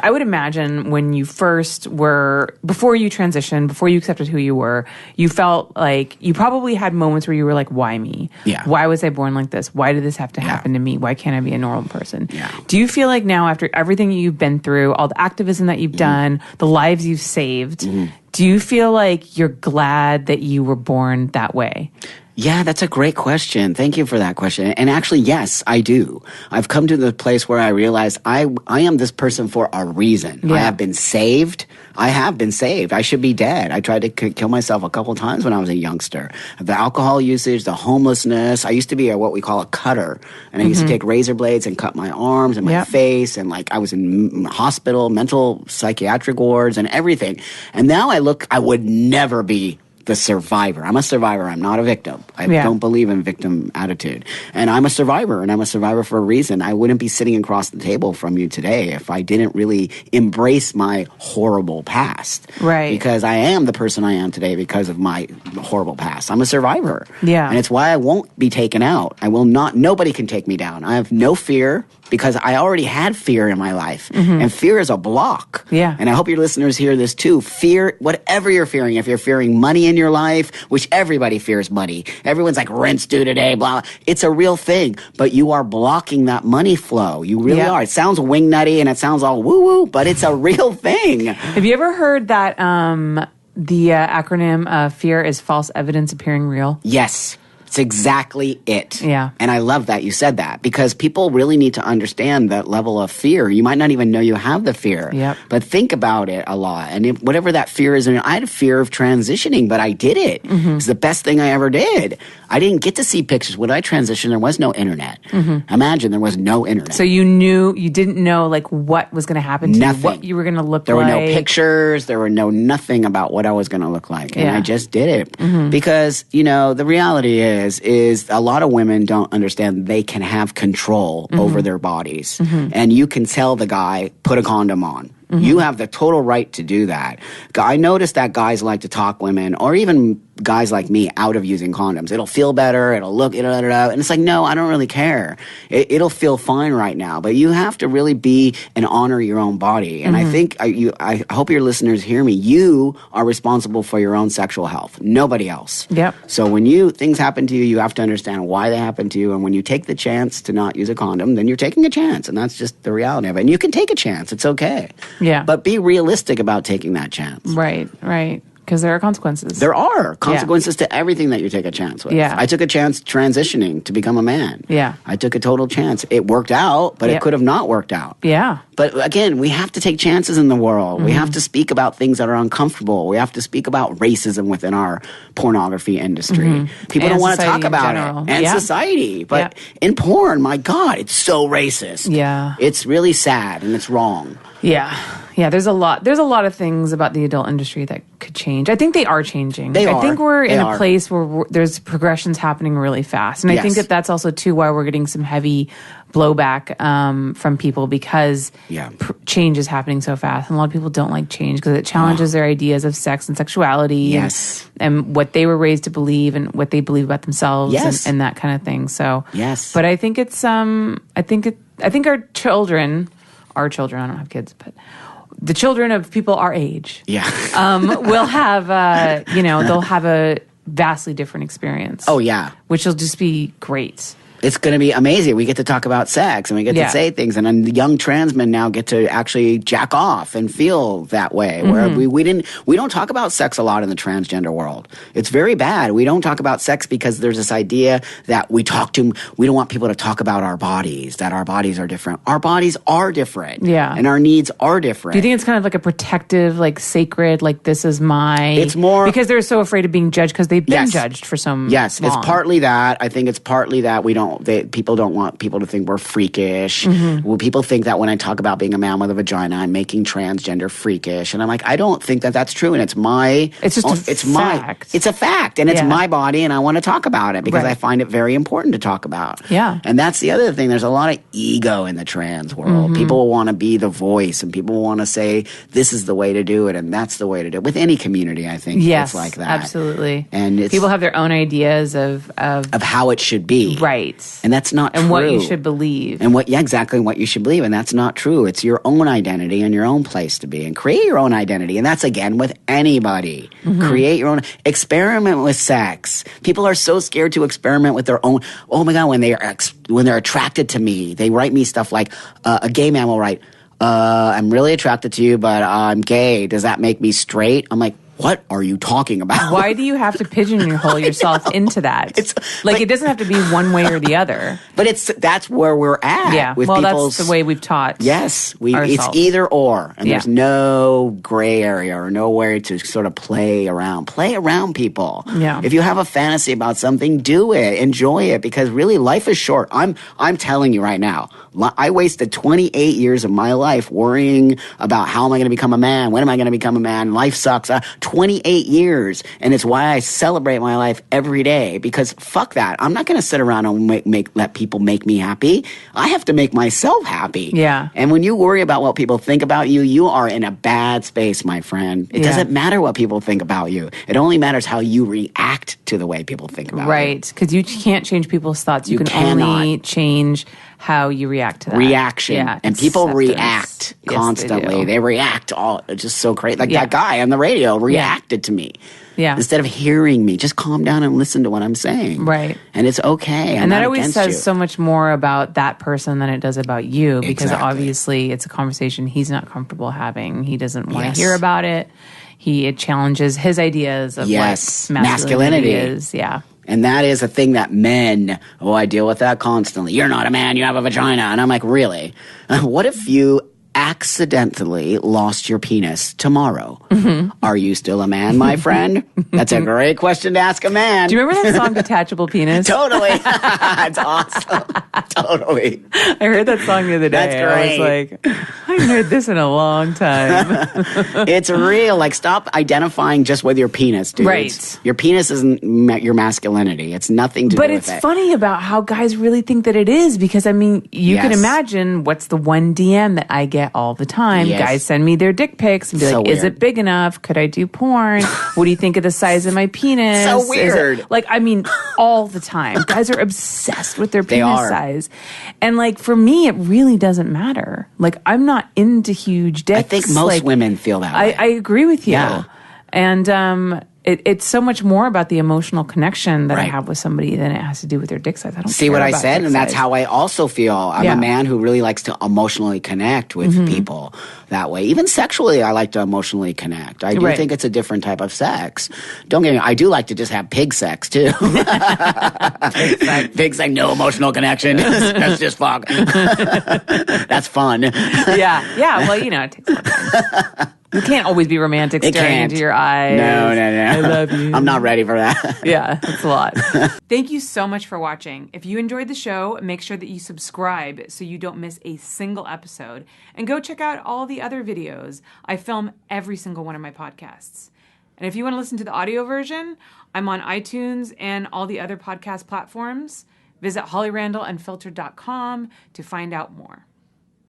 I would imagine when you first before you transitioned, before you accepted who you were, you felt like you probably had moments where you were like, why me? Yeah. Why was I born like this? Why did this have to happen to me? Why can't I be a normal person? Yeah. Do you feel like now, after everything you've been through, all the activism that you've done, the lives you've saved, do you feel like you're glad that you were born that way? Yeah, that's a great question. Thank you for that question. And actually, yes, I do. I've come to the place where I realize I am this person for a reason. Yeah. I have been saved. I should be dead. I tried to kill myself a couple times when I was a youngster. The alcohol usage, the homelessness. I used to be what we call a cutter. And I used to take razor blades and cut my arms and my face. And like I was in hospital, mental psychiatric wards and everything. And now I would never be the survivor. I'm a survivor. I'm not a victim. I don't believe in victim attitude. And I'm a survivor, and I'm a survivor for a reason. I wouldn't be sitting across the table from you today if I didn't really embrace my horrible past. Right. Because I am the person I am today because of my horrible past. I'm a survivor. Yeah. And it's why I won't be taken out. Nobody can take me down. I have no fear because I already had fear in my life. And fear is a block. Yeah. And I hope your listeners hear this too. Fear, whatever you're fearing, if you're fearing money in your life, which everybody fears money. Everyone's like, rent's due today, blah. It's a real thing. But you are blocking that money flow. You really are. It sounds wingnutty and it sounds all woo-woo, but it's a real thing. Have you ever heard that the acronym fear is false evidence appearing real? Yes. It's exactly it. Yeah. And I love that you said that because people really need to understand that level of fear. You might not even know you have the fear. Yep. But think about it a lot. And whatever that fear is, I had a fear of transitioning, but I did it. It's the best thing I ever did. I didn't get to see pictures. When I transitioned, there was no internet. Imagine there was no internet. So you didn't know like what was going to happen to Nothing. you, what you were going to look There like. were no pictures. There were nothing about what I was going to look like. And I just did it. Because, the reality is a lot of women don't understand they can have control over their bodies. And you can tell the guy, put a condom on. You have the total right to do that. I noticed that guys like to talk women, or even guys like me, out of using condoms. It'll feel better. It'll look, and it's like, no, I don't really care. It'll feel fine right now. But you have to really be and honor your own body. And I think, I hope your listeners hear me. You are responsible for your own sexual health. Nobody else. Yep. So when things happen to you, you have to understand why they happen to you. And when you take the chance to not use a condom, then you're taking a chance. And that's just the reality of it. And you can take a chance. It's okay. Yeah. But be realistic about taking that chance. Right. Because there are consequences. There are consequences to everything that you take a chance with. Yeah. I took a chance transitioning to become a man. Yeah. I took a total chance. It worked out, but it could have not worked out. Yeah. But again, we have to take chances in the world. We have to speak about things that are uncomfortable. We have to speak about racism within our pornography industry. People don't want to talk about it. And society. But in porn, my God, it's so racist. Yeah. It's really sad and it's wrong. Yeah. Yeah, there's a lot of things about the adult industry that could change. I think they are changing. I think we're in a place where there's progressions happening really fast. And I think that's also, too, why we're getting some heavy blowback from people because change is happening so fast. And a lot of people don't like change because it challenges their ideas of sex and sexuality and what they were raised to believe and what they believe about themselves and that kind of thing. So, but I think it's, I think our children, I don't have kids, but the children of people our age, will have, they'll have a vastly different experience. Oh, yeah. Which will just be great. It's going to be amazing. We get to talk about sex and we get to say things. And then the young trans men now get to actually jack off and feel that way. Where we don't talk about sex a lot in the transgender world. It's very bad. We don't talk about sex because there's this idea that we don't want people to talk about our bodies, that our bodies are different. Our bodies are different. Yeah. And our needs are different. Do you think it's kind of like a protective, like sacred, like this is my... It's more... Because they're so afraid of being judged because they've been judged for so long. Yes, it's partly that. I think it's partly that people don't want people to think we're freakish. Well, people think that when I talk about being a man with a vagina, I'm making transgender freakish, and I'm like, I don't think that that's true. And it's a fact, and it's my body, and I want to talk about it because I find it very important to talk about. Yeah, and that's the other thing. There's a lot of ego in the trans world. People want to be the voice, and people want to say this is the way to do it, and that's the way to do it. With any community, I think it's like that. Absolutely. And people have their own ideas of how it should be. Right. Right. And that's not true. And what you should believe. And exactly what you should believe. And that's not true. It's your own identity and your own place to be. And create your own identity. And that's, again, with anybody. Create your own. Experiment with sex. People are so scared to experiment with their own. Oh, my God, when they're attracted to me, they write me stuff like, a gay man will write, I'm really attracted to you, but I'm gay. Does that make me straight? I'm like, what are you talking about? Why do you have to pigeonhole yourself into that? It's like it doesn't have to be one way or the other. But that's where we're at. Yeah, with that's the way we've taught. Yes, it's either or, and there's no gray area or nowhere to sort of play around. Play around, people. Yeah. If you have a fantasy about something, do it, enjoy it, because really life is short. I'm telling you right now, I wasted 28 years of my life worrying about how am I going to become a man? When am I going to become a man? Life sucks. 28 years, and it's why I celebrate my life every day, because fuck that. I'm not going to sit around and let people make me happy. I have to make myself happy. Yeah. And when you worry about what people think about you, you are in a bad space, my friend. It doesn't matter what people think about you. It only matters how you react to the way people think about you. Right, because you can't change people's thoughts. You can only change how you react to that. Reaction. Yeah, and people react constantly. They react it's just so great. Like that guy on the radio reacted to me. Yeah. Instead of hearing me, just calm down and listen to what I'm saying. Right. And it's okay. And that always says so much more about that person than it does about you, because obviously it's a conversation he's not comfortable having. He doesn't want to hear about it. It challenges his ideas of what masculinity is. Yeah. And that is a thing that men, I deal with that constantly. You're not a man, you have a vagina. And I'm like, really? What if you accidentally lost your penis tomorrow? Are you still a man, my friend? That's a great question to ask a man. Do you remember that song, Detachable Penis? Totally. It's awesome. Totally. I heard that song the other day. That's great. I was like, I haven't heard this in a long time. It's real. Like, stop identifying just with your penis, dude. Right. Your penis isn't your masculinity. It's nothing to do with it. But it's funny about how guys really think that it is, because, I mean, you can imagine what's the one DM that I get all the time. Yes. Guys send me their dick pics and be like, is it big enough? Could I do porn? What do you think of the size of my penis? So weird. All the time. Guys are obsessed with their penis size. And like, for me, it really doesn't matter. Like, I'm not into huge dicks. I think most women feel that way. I agree with you. Yeah. And it's so much more about the emotional connection that I have with somebody than it has to do with their dick size. I don't see what I said, and that's how I also feel. I'm a man who really likes to emotionally connect with people that way. Even sexually, I like to emotionally connect. I do think it's a different type of sex. Don't get me wrong, I do like to just have pig sex, too. Pig sex, no emotional connection. That's just fuck. That's fun. Yeah. Well, it takes a lot of time. You can't always be romantic staring into your eyes. No. I love you. I'm not ready for that. Yeah, it's a lot. Thank you so much for watching. If you enjoyed the show, make sure that you subscribe so you don't miss a single episode. And go check out all the other videos. I film every single one of my podcasts. And if you want to listen to the audio version, I'm on iTunes and all the other podcast platforms. Visit hollyrandalunfiltered.com to find out more.